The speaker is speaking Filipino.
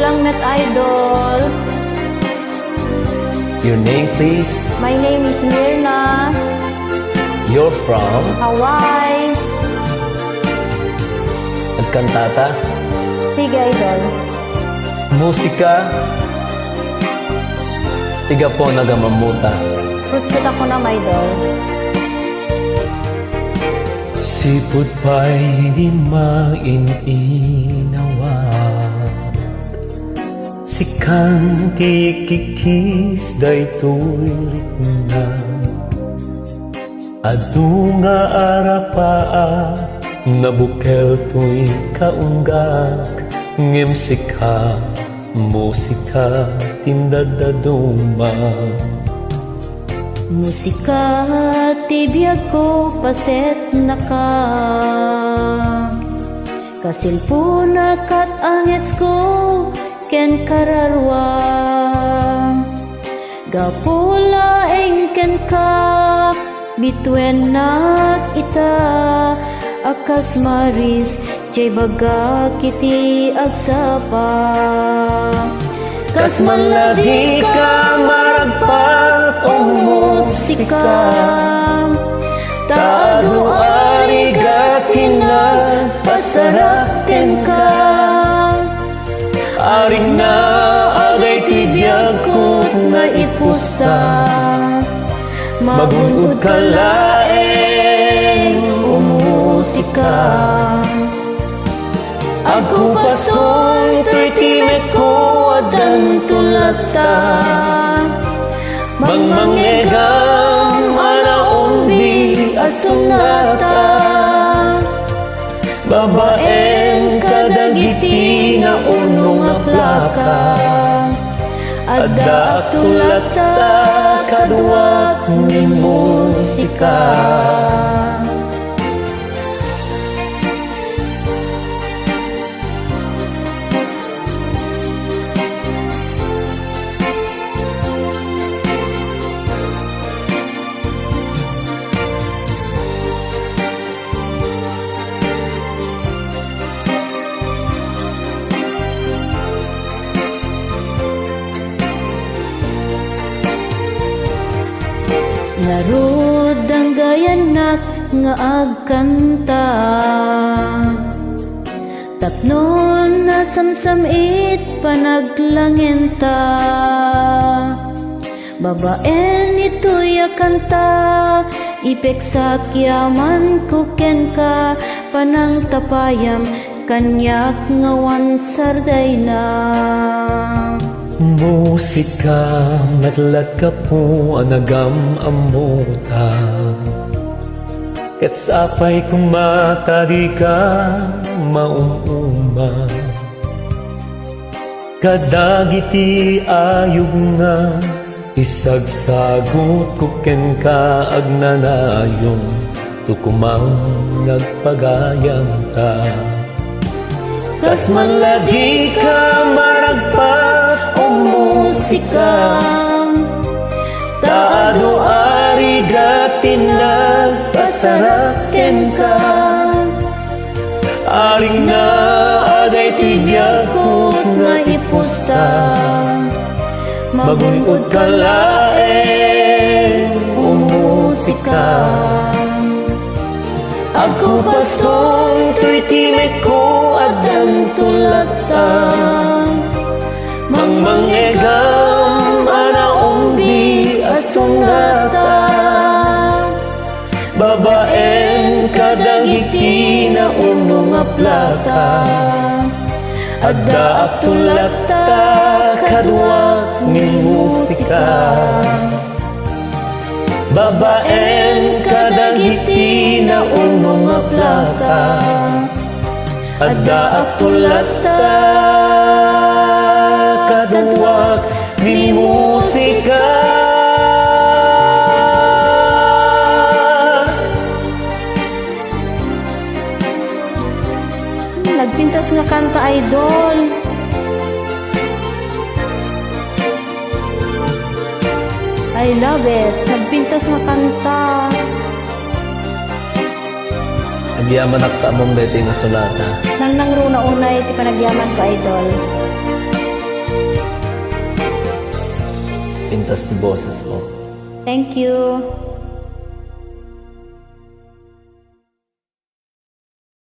lang met idol. Your name, please? My name is Mirna. You're from? Hawaii. At kantata? Sige, idol. Musika? Tiga po nagamamuta. Gusto ko na, idol. Sipot pa'y di maininawa, sikan ti kikis daytoy rikna. Adu nga arapaa, nabukel to'y kaunggak, ngem sika, musika, tindadaduma. Musika tibiyag ko paset na ka, kasilpuna kat angets ko ken kararwa. Gapula ken ka bitwen nak ita, akas maris jay baga kiti agsapa. Kas malagi ka maragpat o musika, taado arigatin na pasaraken ka. Aring na agay tibiyag ko na ipusta, magunod ka laeng o musika. Ako pasoy to'y timek ko adan tulata, mangmangegang anaumbi asunata. Babaeng kadagiti na unong aplaka, ada tulata kaduat ni musika. Narod ang gayanak nga agkanta, tapnon na samsamit panaglangenta. Babaen ito'y kanta, ipek sa kiyaman kuken ka, panang tapayam kanyak ngawan sarday na. Musika, matlat ka po anagam amuta, ket sapay kumata di ka maumuma. Kadagiti ayog nga isagsagot kuken ka agnanayon, tukumang nagpagayam ta. Kas man lagi ka maragpat o musika, taado arigatin nagpasaraken ka. Aring na aday tibiyag ko nga ipusta, magunod ka laeng o musika. Ako pastoy to'y timek ko adan tulata, mangmangegang anaumbi asunata. Babaeng kadagiti na unong aplaka, ada tulata kaduak ni musika. Babaeng kadagiti na unong aplaka, ada tulata kaduak ni musika. Nagpintas nga kanta, idol. I love it. Nagpintas nga kanta. Nagyaman ak among dating nga sulata. Nang nangruna unay, ti panagyaman ko, idol. pintas ti boses mo. Thank you.